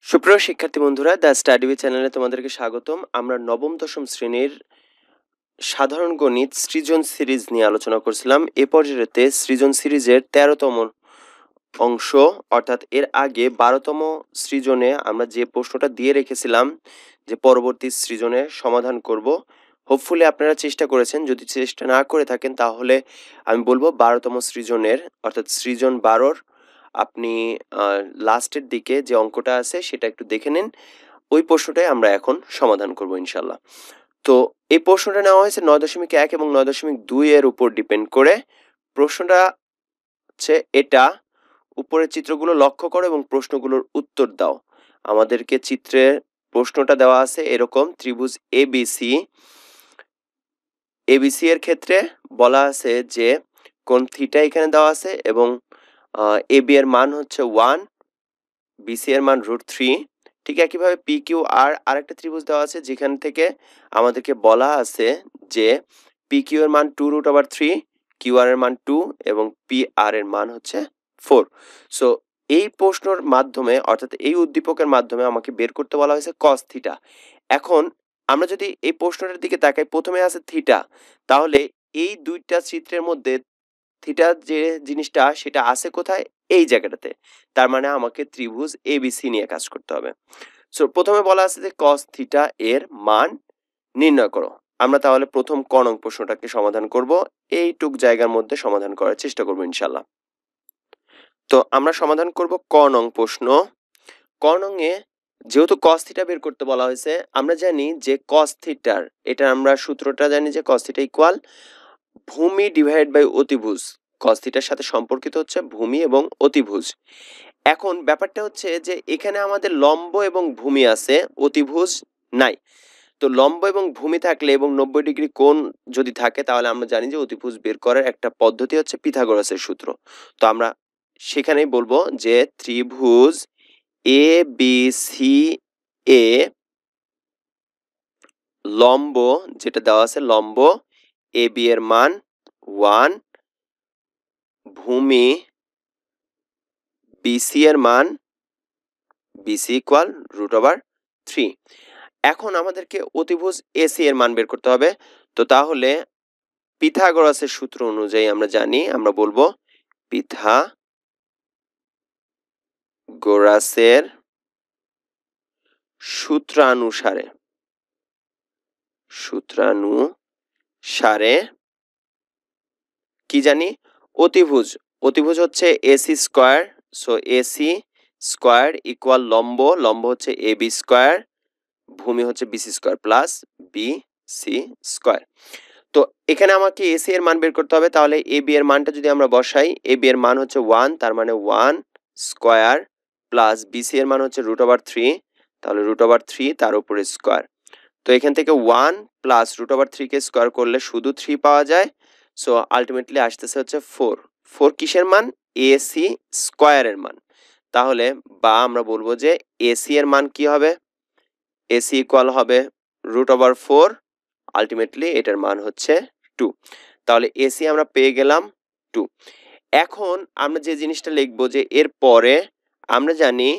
সুপ্রিয় শিক্ষার্থী বন্ধুরা, দ্য স্টাডি উইথ চ্যানেলে তোমাদেরকে স্বাগতম। আমরা নবম দশম শ্রেণীর সাধারণ গণিত সৃজন সিরিজ নিয়ে আলোচনা করছিলাম। এ পর্যায়েতে সৃজন সিরিজের ১৩তম অংশ, অর্থাৎ এর আগে ১২তম সৃজনে আমরা যে প্রশ্নটা দিয়ে রেখেছিলাম যে পরবর্তী সৃজনে সমাধান করব। হোপফুলি আপনারা চেষ্টা করেছেন। যদি চেষ্টা না করে থাকেন তাহলে আমি বলবো ১২তম সৃজনের অর্থাৎ সৃজন ১২র আপনি লাস্টের দিকে যে অঙ্কটা আছে সেটা একটু দেখে নিন। ওই প্রশ্নটাই আমরা এখন সমাধান করব ইনশাল্লাহ। তো এই প্রশ্নটা নেওয়া হয়েছে ৯.১ এবং ৯.২ এর উপর ডিপেন্ড করে। প্রশ্নটা হচ্ছে এটা, উপরের চিত্রগুলো লক্ষ্য করো এবং প্রশ্নগুলোর উত্তর দাও। আমাদেরকে চিত্রে প্রশ্নটা দেওয়া আছে এরকম, ত্রিভুজ এবিসি এর ক্ষেত্রে বলা আছে যে কোণ থিটা এখানে দেওয়া আছে এবং এবি এর মান হচ্ছে 1, বিসি এর মান √3। ঠিক একইভাবে পি কিউ আর আরেকটা ত্রিভুজ দেওয়া আছে যেখান থেকে আমাদেরকে বলা আছে যে পি কিউ এর মান 2√3, কিউ আর এর মান 2 এবং পি আর এর মান হচ্ছে 4। সো এই প্রশ্নের মাধ্যমে অর্থাৎ এই উদ্দীপকের মাধ্যমে আমাকে বের করতে বলা হয়েছে কস থিটা। এখন আমরা যদি এই প্রশ্নটার দিকে তাকাই, প্রথমে আছে থিটা, তাহলে এই দুইটা চিত্রের মধ্যে থিটার যে জিনিসটা সেটা আছে কোথায়? এই জায়গাটাতে। তার মানে আমাকে ত্রিভুজ এবিসি নিয়ে কাজ করতে হবে। সো প্রথমে বলা আছে যে cos থিটা এর মান নির্ণয় করো। আমরা তাহলে প্রথম ক নং প্রশ্নটাকে সমাধান করব। এইটুক জায়গার মধ্যে সমাধান করার চেষ্টা করব ইনশাআল্লাহ। তো আমরা সমাধান করব ক নং প্রশ্ন। ক নং এ যেহেতু cos থিটা বের করতে বলা হয়েছে, আমরা জানি যে cos থিটার এটা আমরা সূত্রটা জানি যে cos থিটা ইকুয়াল ভূমি ডিভাইড বাই অতিভুজ। cos থিটার সাথে সম্পর্কিত হচ্ছে ভূমি এবং অতিভুজ। এখন ব্যাপারটা হচ্ছে যে এখানে আমাদের লম্ব এবং ভূমি আছে, অতিভুজ নাই। তো লম্ব এবং ভূমি থাকলে এবং 90 ডিগ্রি কোণ যদি থাকে তাহলে আমরা জানি যে অতিভুজ বের করার একটা পদ্ধতি হচ্ছে পিথাগোরাসের সূত্র। তো আমরা সেখানেই বলবো যে ত্রিভুজ এ বি সি এ লম্ব যেটা দেওয়া আছে, লম্ব এ বি এর মান 1, ভূমি বিসি এর মান বিসি ইকুয়াল √3। এখন আমাদেরকে অতিভুজ এসি এর মান বের করতে হবে। তো তাহলে পিথাগোরাসের সূত্র অনুযায়ী আমরা জানি, আমরা বলবো পিথাগোরাসের সূত্রানুসারে কি জানি? অতিভুজ হচ্ছে AC square. So AC square equal লম্ব হচ্ছে এবি স্কয়ার, ভূমি হচ্ছে BC square plus BC square. তো এখানে আমাকে এসি এর মান বের করতে হবে। তাহলে এবি এর মানটা যদি আমরা বসাই, এবি এর মান হচ্ছে 1, তার মানে 1 স্কয়ার প্লাস বিসি এর মান হচ্ছে √3, তাহলে √3 তার উপরে স্কয়ার। তো এখান থেকে 1 প্লাস √3 কে স্কয়ার করলে শুধু 3 পাওয়া যায়। সো আলটিমেটলি আসতেছে হচ্ছে 4 কিসের মান? এসি স্কয়ারের মান। তাহলে বা আমরা বলবো যে এসি এর মান কি হবে? এসি ইকুয়াল হবে √4, আলটিমেটলি এটার মান হচ্ছে 2। তাহলে এসি আমরা পেয়ে গেলাম 2। এখন আমরা যে জিনিসটা লিখবো যে এর পরে আমরা জানি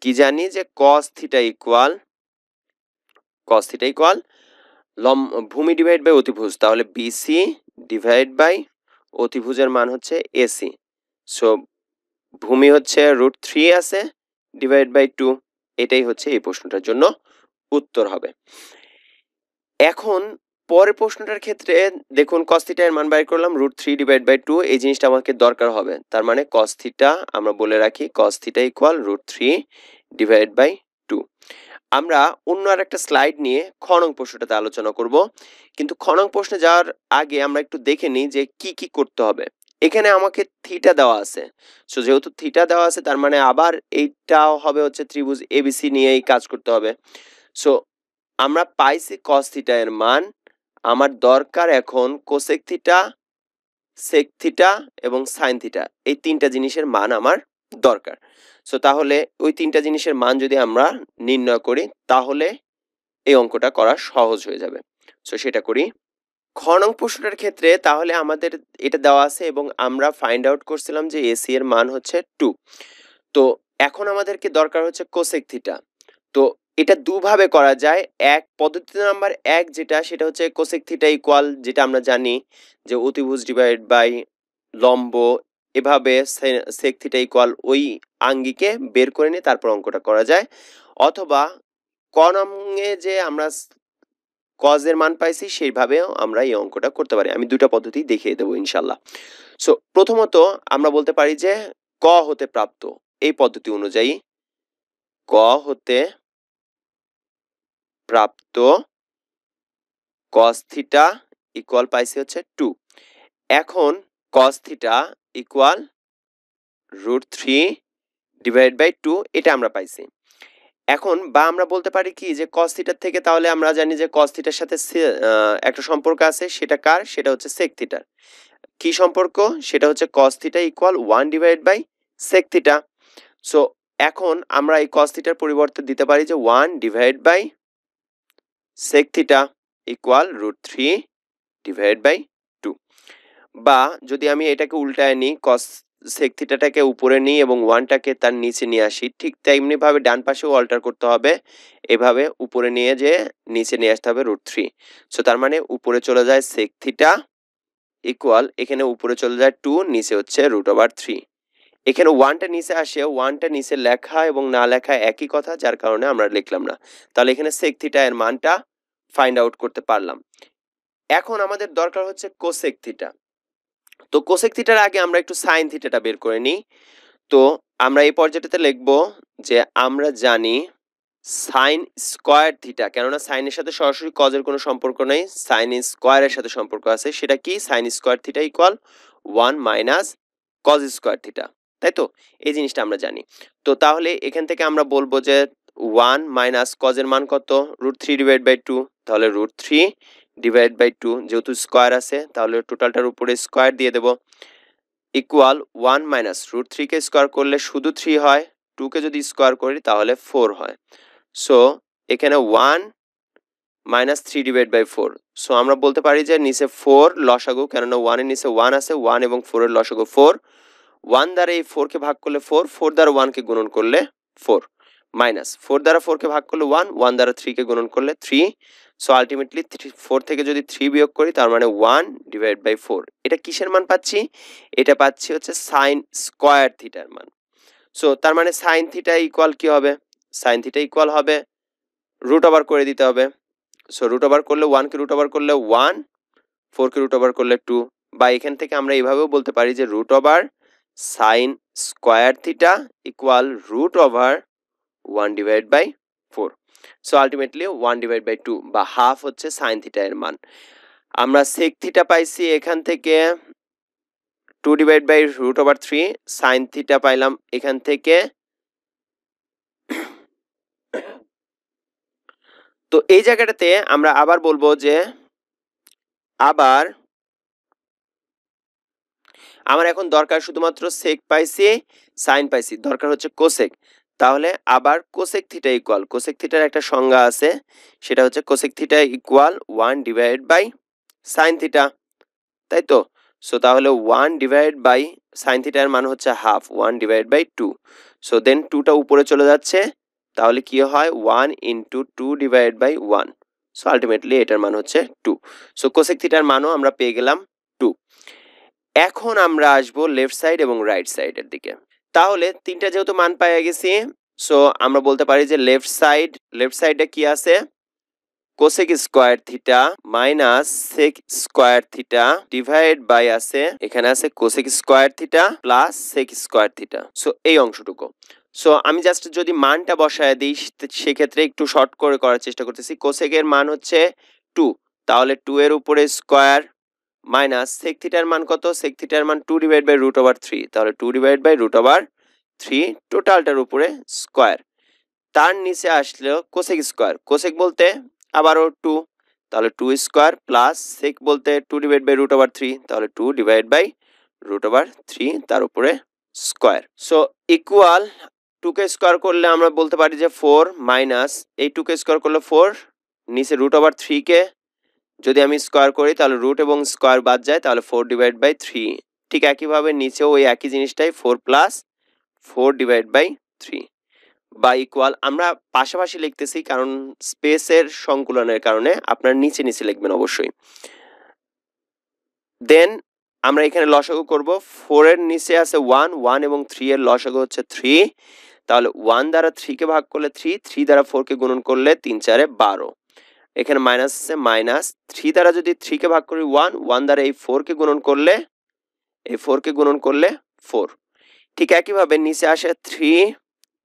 কি জানি যে cos থিটা ইকুয়াল ভূমি ডিভাইড বাই অতিভুজ। তাহলে বিসি ডিভাইড বাই অতিভুজের মান হচ্ছে এসি। সো ভূমি হচ্ছে √3 আছে ডিভাইড বাই 2। এটাই হচ্ছে এই প্রশ্নটার জন্য উত্তর হবে। এখন পরের প্রশ্নটার ক্ষেত্রে দেখুন cos থিটা এর মান বাইর করলাম √3 ডিভাইড বাই 2। এই জিনিসটা আমাকে দরকার হবে। তার মানে cos থিটা আমরা বলে রাখি cos theta equal √3 divide by 2। আমরা অন্য আরেকটা স্লাইড নিয়ে খ নং প্রশ্নটাতে আলোচনা করব। কিন্তু খ নং প্রশ্নে যাওয়ার আগে আমরা একটু দেখে নিই যে কি কি করতে হবে। এখানে আমাকে থিটা দেওয়া আছে। সো যেহেতু থিটা দেওয়া আছে তার মানে আবার এইটাও হবে হচ্ছে ত্রিভুজ এবিসি নিয়েই কাজ করতে হবে। সো আমরা পাইছি cos থিটা এর মান। আমার দরকার এখন কোসেক থিটা, সেক থিটা এবং সাইন থিটা, এই তিনটা জিনিসের মান আমার দরকার। সো তাহলে ওই তিনটা জিনিসের মান যদি আমরা নির্ণয় করি তাহলে এই অঙ্কটা করা সহজ হয়ে যাবে। সো সেটা করি। খ নং প্রশ্নটার ক্ষেত্রে তাহলে আমাদের এটা দেওয়া আছে এবং আমরা ফাইন্ড আউট করছিলাম যে এসি এর মান হচ্ছে 2। তো এখন আমাদেরকে দরকার হচ্ছে কোসেক থিটা। তো এটা দুভাবে করা যায়। পদ্ধতি নাম্বার 1 যেটা সেটা হচ্ছে কোসেক থিটা ইকুয়াল, যেটা আমরা জানি যে অতিভুজ ডিভাইড বাই লম্ব, এভাবে সেক থিটা ইকুয়াল ওই আঙ্গিকে বের করে নিয়ে তারপর অঙ্কটা করা যায়। অথবা ক নংয়ে যে আমরা কজ এর মান পাইছি সেইভাবেও আমরা এই অঙ্কটা করতে পারি। আমি দুইটা পদ্ধতি দেখিয়ে দেবো ইনশাল্লাহ। সো প্রথমত আমরা বলতে পারি যে ক হতে প্রাপ্ত এই পদ্ধতি অনুযায়ী ক হতে প্রাপ্ত cos থিটা ইকুয়াল পাইছি হচ্ছে 2। এখন cos theta equal √3 divide by 2 এটা আমরা পাইছি। এখন বা আমরা বলতে পারি কি যে cos থিটার থেকে তাহলে আমরা জানি যে cos থিটার সাথে একটা সম্পর্ক আছে, সেটা কার? সেটা হচ্ছে sec থিটার। কি সম্পর্ক? সেটা হচ্ছে cos theta equal 1 divide by sec theta. So এখন আমরা এই cos থিটার পরিবর্তে দিতে পারি যে 1 divide by sec theta equal √3 divide by 2। বা যদি আমি এটাকে উল্টায় নিই, cos sec থিটাটাকে উপরে নিই এবং 1 টাকে তার নিচে নিয়ে আসি, ঠিক তেমনি ভাবে ডান পাশেও অল্টার করতে হবে। এভাবে উপরে নিয়ে যেয়ে নিচে নিয়ে আসতে হবে √3। সো তার মানে উপরে চলে যায় sec থিটা ইকুয়াল, এখানে উপরে চলে যায় 2, নিচে হচ্ছে √3। এখানে 1 টা নিচে আসে, 1 টা নিচে লেখা এবং না লেখা একই কথা, যার কারণে আমরা লিখলাম না। তাহলে এখানে sec থিটা এর মানটা ফাইন্ড আউট করতে পারলাম। এখন আমাদের দরকার হচ্ছে কোসেক থিটা। তো কোসেক থিটার আগে আমরা একটু সাইন থিটাটা বের করে নিই। তো আমরা এই পর্যায়টাতে লিখব যে আমরা জানি সাইন স্কয়ার থিটা, কেননা সাইনের সাথে সরাসরি কজের কোনো সম্পর্ক নেই, সাইন স্কয়ারের সাথে সম্পর্ক আছে। সেটা কি? Sign square theta equal 1 minus cause square theta, তাই তো? এই জিনিসটা আমরা জানি। তো তাহলে এখান থেকে আমরা বলবো যে 1 মাইনাস কজের মান কত? √3 ডিভাইড বাই 2। তাহলে √3 ডিভাইড বাই 2, যেহেতু স্কয়ার আছে তাহলে টোটালটার উপরে স্কয়ার দিয়ে দেব, ইকুয়াল 1 মাইনাস √3 কে স্কয়ার করলে শুধু 3 হয়, 2 কে যদি স্কয়ার করি তাহলে 4 হয়। সো এখানে 1 মাইনাস 3 ডিভাইড বাই 4। সো আমরা বলতে পারি যে নিচে 4 লসাগু, কেননা 1 এর নিচে 1 আছে, 1 এবং 4 এর লসাগু 4। 1 দ্বারা এই 4 কে ভাগ করলে 4, 4 দ্বারা 1 কে গুণন করলে 4, মাইনাস 4 দ্বারা 4 কে ভাগ করলে 1, 1 দ্বারা 3 কে গুণন করলে 3। সো আলটিমেটলি 4 থেকে যদি 3 বিয়োগ করি তার মানে 1 ডিভাইড বাই 4। এটা কিসের মান পাচ্ছি? এটা পাচ্ছি হচ্ছে সাইন স্কয়ার থিটার মান। সো তার মানে সাইন থিটা ইকুয়াল কি হবে? সাইন থিটা ইকুয়াল হবে রুট ওভার করে দিতে হবে। সো রুট ওভার করলে 1 কে রুট ওভার করলে 1, 4 কে রুট ওভার করলে 2। বা এখান থেকে আমরা এইভাবেও বলতে পারি যে root over sine square theta equal root over 1 divide by 4। So ultimately 1 divide by 2 বা হাফ হচ্ছে সাইন থিটা এর মান। আমরা সেক থিটা পাইছি এখান থেকে 2 ডিভাইড বাই √3, সাইন থিটা পাইলাম এখান থেকে। তো এই জায়গাটাতে আমরা আবার বলবো যে আবার আমার এখন দরকার শুধুমাত্র সেক পাইছি, সাইন পাইছি, দরকার হচ্ছে কোসেক। তাহলে আবার কোসেক থিটা ইকুয়াল, কোসেক থিটার একটা সংজ্ঞা আছে, সেটা হচ্ছে cosec theta equal 1 divide by sine theta, তাই তো? সো তাহলে 1 ডিভাইড বাই সাইন থিটার মান হচ্ছে half, 1 divide by 2। So then 2টা উপরে চলে যাচ্ছে, তাহলে কি হয়? 1 into 2 divide by 1। So ultimately এটার মান হচ্ছে 2। সো কোসেক থিটার মানও আমরা পেয়ে গেলাম 2। এখন আমরা আসবো লেফট সাইড এবং রাইট সাইডের দিকে। তাহলে তিনটা যেহেতু মান পেয়ে গেছি, সো আমরা বলতে পারি যে লেফট সাইডে কি আছে? Cosec square theta minus sec square theta divide by আছে, এখানে আছে cosec square theta plus sec square theta. So এই অংশটুকু। সো আমি জাস্ট যদি মানটা বসায় দিই সেক্ষেত্রে একটু শর্ট করে করার চেষ্টা করতেছি। কোসেকের মান হচ্ছে 2, তাহলে 2 এর উপরে স্কয়ার মাইনাস সেক থিটার মান কত? সেক থিটার মান 2 ডিভাইড বাই √3, তাহলে 2 ডিভাইড বাই √3 টোটালটার উপরে স্কয়ার। তার নিচে আসলো কোসেক স্কয়ার, কোসেক বলতে আবারও 2, তাহলে 2 স্কয়ার প্লাস সেক বলতে 2 ডিভাইড বাই √3, তাহলে 2 ডিভাইড বাই √3 তার উপরে স্কয়ার। সো ইকুয়াল 2 কে স্কয়ার করলে আমরা বলতে পারি যে 4 মাইনাস এই 2 কে স্কয়ার করলে 4, নিচে √3 কে যদি আমি স্কোয়ার করি তাহলে রুট এবং স্কোয়ার বাদ যায়, তাহলে 4/3। ঠিক একইভাবে নিচেও ওই একই জিনিসটাই 4 প্লাস 4/3 বা ইকুয়াল। আমরা পাশাপাশি লিখতেছি কারণ স্পেসের সংকুলনের কারণে আপনার নিচে নিচে লিখবেন অবশ্যই। দেন আমরা এখানে লসাগু করব। 4 এর নিচে আছে 1, 1 এবং 3 এর লসাগু হচ্ছে 3। তাহলে 1 দ্বারা 3 কে ভাগ করলে 3, 3 দ্বারা 4 কে গুণন করলে 3 4 12। এখানে মাইনাস আছে, মাইনাস 3 দ্বারা যদি 3 কে ভাগ করি 1, 1 দ্বারা এই 4 কে গুণন করলে 4। ঠিক একইভাবে নিচে আসে 3,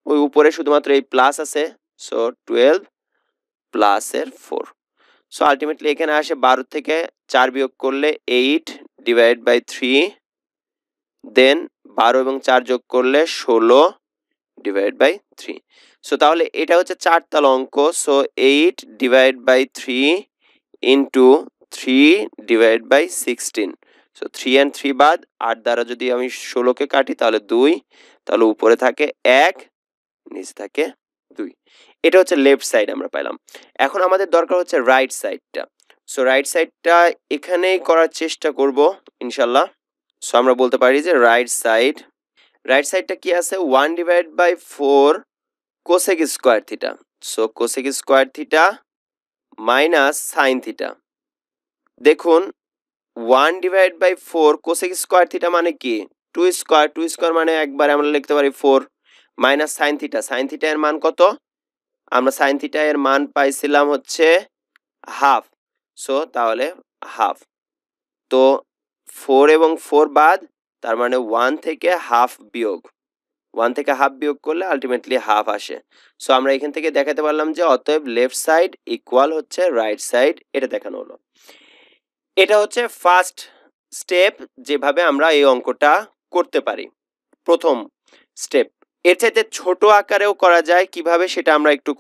ওই উপরে শুধুমাত্র এই প্লাস আছে, সো 12 প্লাস এর 4। সো আলটিমেটলি এখানে আসে 12 থেকে 4 বিয়োগ করলে 8/3। দেন 12 এবং 4 যোগ করলে 16/3। সো তাহলে এটা হচ্ছে 4 তালা অঙ্ক। So 8/3 into 3/16। সো 3 and 3 বাদ, 8 দ্বারা যদি আমি 16 কে কাটি তাহলে 2, তাহলে উপরে থাকে 1, নিচে থাকে 2। এটা হচ্ছে লেফট সাইড আমরা পাইলাম। এখন আমাদের দরকার হচ্ছে রাইট সাইডটা। সো রাইট সাইডটা এখানেই করার চেষ্টা করব ইনশাল্লাহ। সো আমরা বলতে পারি যে রাইট সাইডটা কি আছে, 1/4 cosec square theta. So cosec square theta minus sine theta. দেখুন 1/4 কোসেক স্কোয়ার থিটা মানে কি, 2 স্কোয়ার মানে একবার আমরা লিখতে পারি 4, মাইনাস সাইন থিটা এর মান কত, আমরা সাইন থিটা এর মান পাইছিলাম হচ্ছে হাফ। সো তাহলে হাফ। তো 4 এবং 4 বাদ, তার মানে 1 থেকে হাফ বিয়োগ করলে আলটিমেটলি হাফ আসে। সো আমরা এখান থেকে দেখাতে পারলাম যে অতএব লেফট সাইড ইকুয়াল হচ্ছে রাইট সাইড, এটা দেখানো হলো। এটা হচ্ছে ফার্স্ট স্টেপ, যেভাবে আমরা এই অঙ্কটা করতে পারি, প্রথম স্টেপ। এর চাইতে ছোট আকারেও করা যায় কিভাবে, সেটা আমরা একটু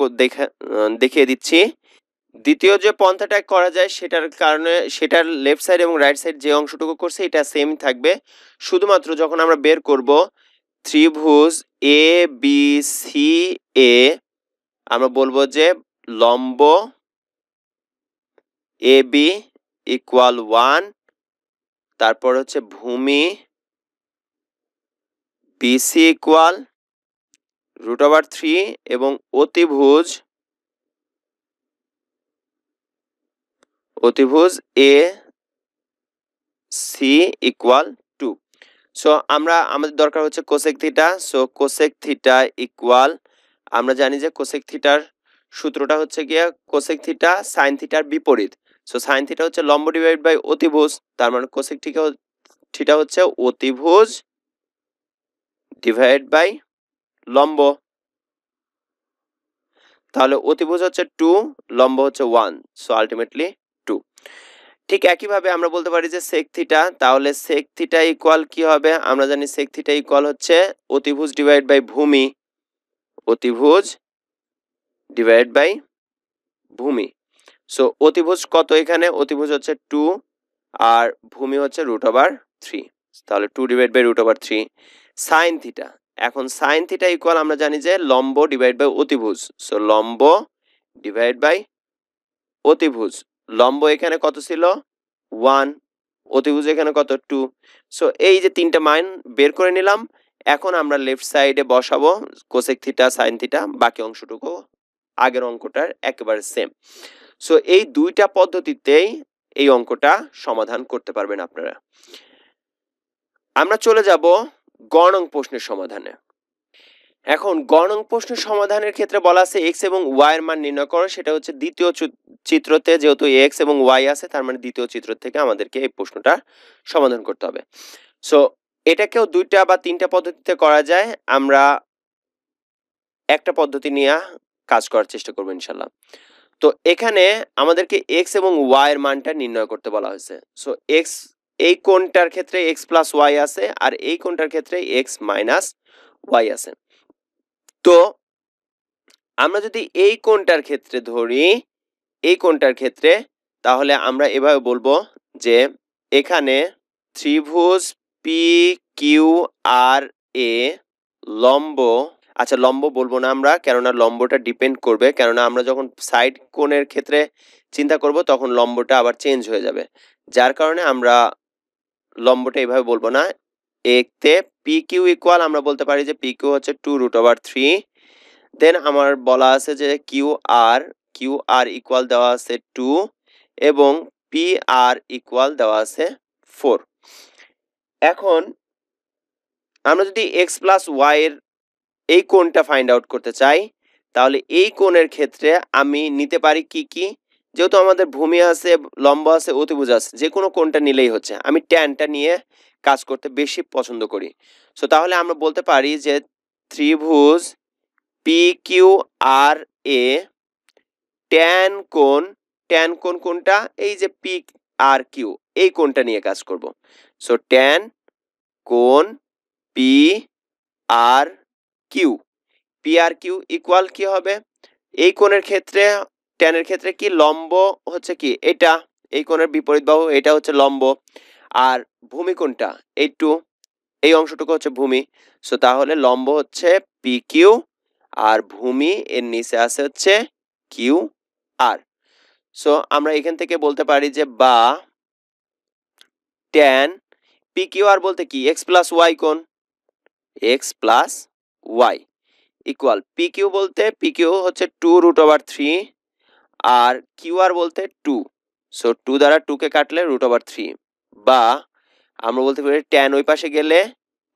দেখিয়ে দিচ্ছি। দ্বিতীয় যে পন্থাটা করা যায় সেটার লেফট সাইড এবং রাইট সাইড যে অংশটুকু করছে এটা সেম থাকবে। শুধুমাত্র যখন আমরা বের করব ত্রিভুজ এ বি সি এ, আমরা বলবো যে লম্ব এ বি ইকুয়াল 1, তারপর হচ্ছে ভূমি বিসি ইকুয়াল √3 এবং অতিভুজ এ সি ইকুয়াল 2। সো আমাদের দরকার হচ্ছে cosec theta. So cosec theta equal, আমরা জানি যে কোসেক থিটার সূত্রটা হচ্ছে গিয়ে কোসেক থিটা সাইন থিটার বিপরীত। সো সাইন থিটা হচ্ছে লম্ব ডিভাইড বাই অতিভুজ, তার মানে কোসেক থিটা হচ্ছে অতিভুজ ডিভাইড বাই লম্ব। তাহলে অতিভুজ হচ্ছে 2, লম্ব হচ্ছে 1, সো আলটিমেটলি 2। ঠিক একইভাবে আমরা বলতে পারি যে সেক থিটা, তাহলে সেক থিটা ইকুয়াল কি হবে, আমরা জানি সেক থিটা ইকুয়াল হচ্ছে অতিভুজ ডিভাইড বাই ভূমি, সো অতিভুজ কত, এখানে অতিভুজ হচ্ছে 2 আর ভূমি হচ্ছে √3, তাহলে 2/√3। সাইন থিটা, এখন সাইন থিটা ইকুয়াল আমরা জানি যে লম্ব ডিভাইড বাই অতিভুজ, সো লম্ব ডিভাইড বাই অতিভুজ। লম্ব এখানে কত ছিল 1, অতিভুজ এখানে কত 2। সো এই যে তিনটা মান বের করে নিলাম। এখন আমরা লেফট সাইডে বসাবো কোসেক থিটা সাইন থিটা, বাকি অংশটুকু আগের অঙ্কটার একেবারে সেম। সো এই দুইটা পদ্ধতিতেই এই অঙ্কটা সমাধান করতে পারবেন আপনারা। আমরা চলে যাব গ নং প্রশ্নের সমাধানে। এখন গ নং প্রশ্নের সমাধানের ক্ষেত্রে বলা আছে x এবং y এর মান নির্ণয় করো। সেটা হচ্ছে দ্বিতীয় চিত্রতে, যেহেতু x এবং y আছে তার মানে দ্বিতীয় চিত্র থেকে আমাদেরকে এই প্রশ্নটা সমাধান করতে হবে। সো এটাকেও দুইটা বা তিনটা পদ্ধতিতে করা যায়, আমরা একটা পদ্ধতি নিয়ে কাজ করার চেষ্টা করবো ইনশাল্লাহ। তো এখানে আমাদেরকে x এবং y এর মানটা নির্ণয় করতে বলা হয়েছে। সো x, এই কোণটার ক্ষেত্রে x প্লাস y আছে আর এই কোণটার ক্ষেত্রে x মাইনাস y আছে। তো আমরা যদি এই কোণটার ক্ষেত্রে ধরি, তাহলে আমরা এভাবে বলবো যে এখানে ত্রিভুজ পি কিউ আর এ লম্ব, আচ্ছা লম্ব বলবো না আমরা, কেননা লম্বটা ডিপেন্ড করবে, কেননা আমরা যখন সাইড কোণের ক্ষেত্রে চিন্তা করব তখন লম্বটা আবার চেঞ্জ হয়ে যাবে, যার কারণে আমরা লম্বটা এইভাবে বলবো না। এতে পি কিউ ইকুয়াল আমরা বলতে পারি যে পি কিউ হচ্ছে 2√3। দেন আমার বলা আছে যে কিউ আর ইকুয়াল দেওয়া আছে 2 এবং পি আর ইকুয়াল দেওয়া আছে 4। এখন আমরা যদি এক্স প্লাস ওয়াই এর এই কোণটা ফাইন্ড আউট করতে চাই, তাহলে এই কোণের ক্ষেত্রে আমি নিতে পারি কি কি, যেহেতু আমাদের ভূমি আছে, লম্ব আছে, অতিভুজ আছে, যে কোনো কোণটা নিলেই হচ্ছে। আমি ট্যানটা নিয়ে কাজ করতে বেশি পছন্দ করি। সো তাহলে আমরা বলতে পারি যে ত্রিভুজ পি কিউ আর এ ট্যান কোণ কোনটা, এই যে পি আর কিউ, এই কোণটা নিয়ে কাজ করব। সো ট্যান কোণ P R Q, P R Q equal কি হবে, এই কোণের ক্ষেত্রে ট্যানের ক্ষেত্রে কি লম্ব হচ্ছে কি এটা, এই কোণের বিপরীত বাহু এটা হচ্ছে লম্ব, আর ভূমি কোণটা এই টু, এই অংশটুকু হচ্ছে ভূমি। সো তাহলে লম্ব হচ্ছে পি কিউ আর ভূমি এর নিচে আছে হচ্ছে কিউ আর। সো আমরা এখান থেকে বলতে পারি যে বা ট্যান পি কিউ আর বলতে কি এক্স প্লাস ওয়াই কোণ, x plus y equal P Q বলতে পি কিউ হচ্ছে 2√3 আর কিউ আর বলতে 2। সো 2 দ্বারা 2 কে কাটলে √3, বা আমরা বলতে পারি ট্যান ওই পাশে গেলে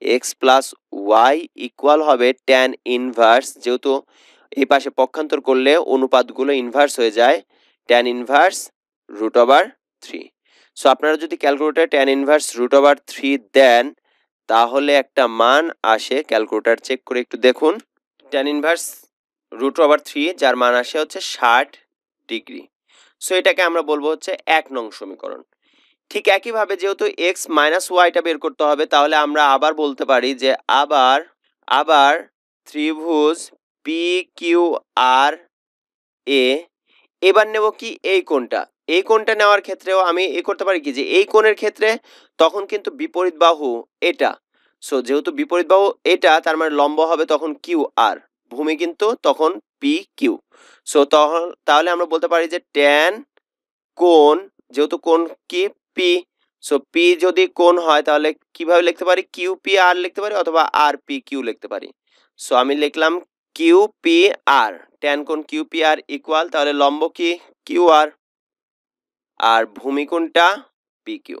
এক্স প্লাস ওয়াই ইকুয়াল হবে ট্যান ইনভার্স, যেহেতু এই পাশে পক্ষান্তর করলে অনুপাতগুলো ইনভার্স হয়ে যায়, ট্যান ইনভার্স √3। সো আপনারা যদি ক্যালকুলেটরে ট্যান ইনভার্স √3 দেন তাহলে একটা মান আসে, ক্যালকুলেটর চেক করে একটু দেখুন। ট্যান ইনভার্স √3 যার মান আসে হচ্ছে 60 ডিগ্রি। সো এটাকে আমরা বলবো হচ্ছে 1 নং সমীকরণ। ঠিক একইভাবে যেহেতু এক্স মাইনাস ওয়াইটা বের করতে হবে, তাহলে আমরা আবার বলতে পারি যে আবার ত্রিভুজ পি কিউ আর এ, এবার নেব কি এই কোণটা, এই কোণটা নেওয়ার ক্ষেত্রেও আমি এ করতে পারি কি যে এই কোণের ক্ষেত্রে তখন কিন্তু বিপরীত বাহু এটা। সো যেহেতু বিপরীত বাহু এটা, তার মানে লম্ব হবে তখন কিউ আর, ভূমি কিন্তু তখন পি কিউ। সো তাহলে আমরা বলতে পারি যে ট্যান কোণ, যেহেতু কোণ কি পি, সো পি যদি কোণ হয় তাহলে কিভাবে লিখতে পারি, কিউ পি আর লিখতে পারি অথবা আর পি কিউ লিখতে পারি। সো আমি লিখলাম কিউ পি আর, ট্যান কোণ কিউ পি আর ইকুয়াল, তাহলে লম্ব কি কিউ আর ভূমি কোণটা পি কিউ।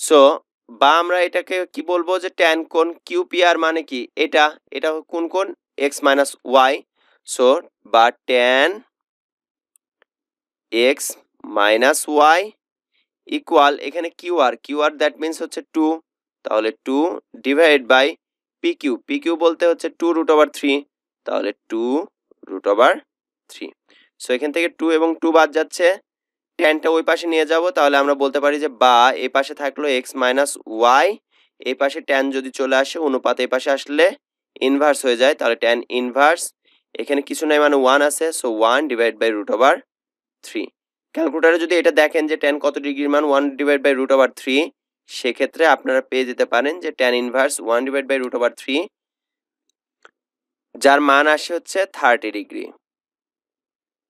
সো বা আমরা এটাকে কি বলবো যে ট্যান কোণ কিউ পি আর মানে কি এটা কোন কোণ এক্স মাইনাস ওয়াই। সো বা tan x minus y equal, এখানে কিউ আর দ্যাট মিনস হচ্ছে 2, তাহলে 2 ডিভাইড বাই পি কিউ বলতে হচ্ছে 2√3, তাহলে 2√3। সো এখান থেকে 2 এবং 2 বাদ যাচ্ছে, ট্যানটা ওই পাশে নিয়ে যাব, তাহলে আমরা বলতে পারি যে বা এই পাশে থাকলো এক্স মাইনাস ওয়াই, এই পাশে ট্যান যদি চলে আসে অনুপাত এই পাশে আসলে ইনভার্স হয়ে যায়, তাহলে ট্যান ইনভার্স, এখানে কিছু নাই মানে 1 আছে, সো 1 ডিভাইড বাই √3। ক্যালকুলেটরে যদি এটা দেখেন যে ট্যান কত ডিগ্রির মান 1 ডিভাইড বাই √3, সেক্ষেত্রে আপনারা পেয়ে যেতে পারেন যে ট্যান ইনভার্স 1 ডিভাইড বাই √3 যার মান আসে হচ্ছে 30 ডিগ্রি।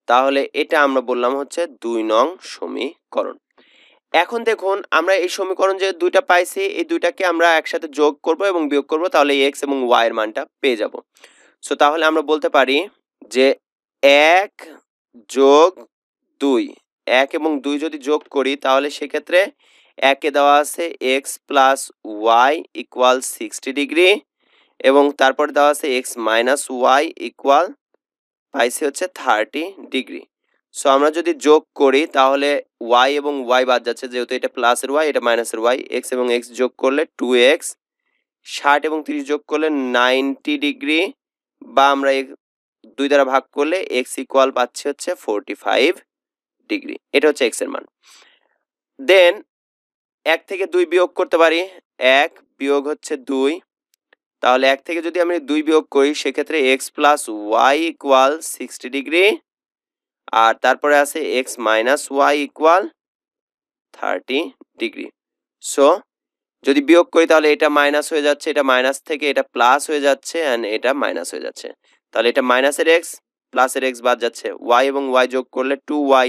তাহলে এটা আমরা বললাম হচ্ছে 2 নং সমীকরণ। এখন দেখুন আমরা এই সমীকরণ যে দুইটা পাইছি, এই দুইটাকে আমরা একসাথে যোগ করব এবং বিয়োগ করব, তাহলে এক্স এবং ওয়াই এর মানটা পেয়ে যাব। সো তাহলে আমরা বলতে পারি যে 1 যোগ 2, 1 এবং 2 যদি যোগ করি তাহলে সেক্ষেত্রে 1 এ দেওয়া আছে x plus y equal 60 degree এবং তারপর দেওয়া আছে এক্স মাইনাস ওয়াই ইকুয়াল পাইছি হচ্ছে 30 ডিগ্রি। সো আমরা যদি যোগ করি তাহলে y এবং y বাদ যাচ্ছে, যেহেতু এটা প্লাসের y এটা মাইনাসের y, x এবং x যোগ করলে 2x, 60 এবং 30 যোগ করলে 90 ডিগ্রি, বা আমরা 2 দ্বারা ভাগ করলে x ইকুয়াল পাচ্ছি হচ্ছে 45 ডিগ্রি। এটা হচ্ছে x এর মান। দেন 1 থেকে 2 বিয়োগ করতে পারি, 1 বিয়োগ হচ্ছে 2, তাহলে 1 থেকে যদি আমি 2 বিয়োগ করি সেক্ষেত্রে x plus y equal 60 degree, আর তারপরে আছে x minus y equal 30 degree. So যদি বিয়োগ করি তাহলে এটা মাইনাস হয়ে যাচ্ছে, এটা মাইনাস থেকে এটা প্লাস হয়ে যাচ্ছে অ্যান্ড এটা মাইনাস হয়ে যাচ্ছে। তাহলে এটা মাইনাসের এক্স প্লাসের এক্স বাদ যাচ্ছে, ওয়াই এবং ওয়াই যোগ করলে 2y।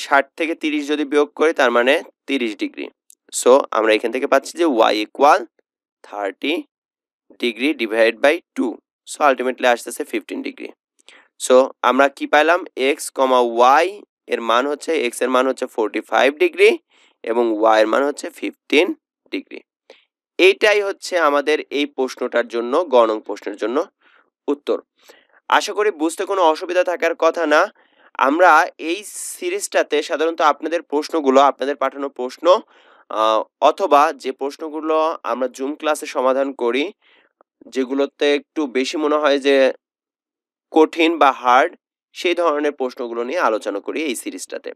60 থেকে 30 যদি বিয়োগ করি তার মানে 30 ডিগ্রি। সো আমরা এখান থেকে পাচ্ছি যে y equal 30 degree divide by 2। So ultimately আসতেছে 15 ডিগ্রি। সো আমরা কি পাইলাম, এক্স কমা ওয়াই এর মান হচ্ছে, এক্স এর মান হচ্ছে 45 ডিগ্রি এবং ওয়াই এর মান হচ্ছে 15 ডিগ্রি। এইটাই হচ্ছে আমাদের এই প্রশ্নটার জন্য, গ নং প্রশ্নের জন্য উত্তর। আশা করি বুঝতে কোনো অসুবিধা থাকার কথা না। আমরা এই সিরিজটাতে সাধারণত আপনাদের প্রশ্নগুলো, আপনাদের পাঠানো প্রশ্ন অথবা যে প্রশ্নগুলো আমরা জুম ক্লাসে সমাধান করি, যেগুলোতে একটু বেশি মনে হয় যে কঠিন বা হার্ড, সেই ধরনের প্রশ্নগুলো নিয়ে আলোচনা করি এই সিরিজটাতে।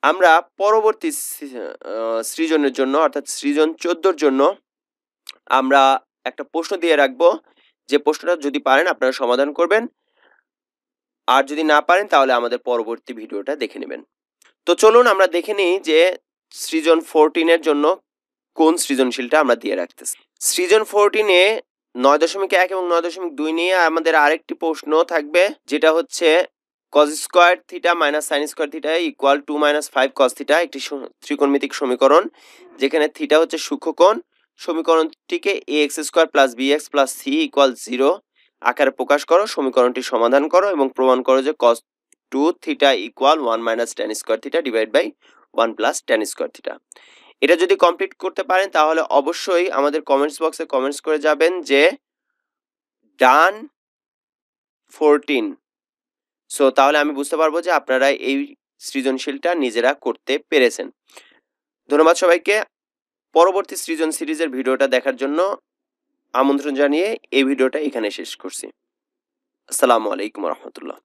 আমরা পরবর্তী সৃজনের জন্য অর্থাৎ সৃজন 14 জন্য আমরা একটা প্রশ্ন দিয়ে রাখবো, যে প্রশ্নটা যদি পারেন আপনারা সমাধান করবেন, আর যদি না পারেন তাহলে আমাদের পরবর্তী ভিডিওটা দেখে নেবেন। তো চলুন আমরা দেখে নিই যে সৃজন 14 এর জন্য কোন সৃজনশীলটা আমরা দিয়ে রাখতেছি। সৃজন 14 এ 9.1 এবং 9.2 নিয়ে আমাদের আরেকটি প্রশ্ন থাকবে, যেটা হচ্ছে cos square theta minus sin square theta equal 2 - 5 cos theta, একটি ত্রিকোণমিতিক সমীকরণ যেখানে থিটা হচ্ছে সূক্ষ্মকোণ। সমীকরণটিকে ax square plus bx plus c equal 0 আকারে প্রকাশ করো। সমীকরণটি সমাধান করো এবং প্রমাণ করো যে cos 2 theta equal 1 - tan square theta divide by 1 plus tan square theta. এটা যদি কমপ্লিট করতে পারেন তাহলে অবশ্যই আমাদের কমেন্টস বক্সে কমেন্টস করে যাবেন যে ডান 14। সো তাহলে আমি বুঝতে পারবো যে আপনারা এই সৃজনশীলটা নিজেরা করতে পেরেছেন। ধন্যবাদ সবাইকে। পরবর্তী সৃজন সিরিজের ভিডিওটা দেখার জন্য আমন্ত্রণ জানিয়ে এই ভিডিওটা এখানে শেষ করছি। আসসালামু আলাইকুম রহমতুল্লাহ।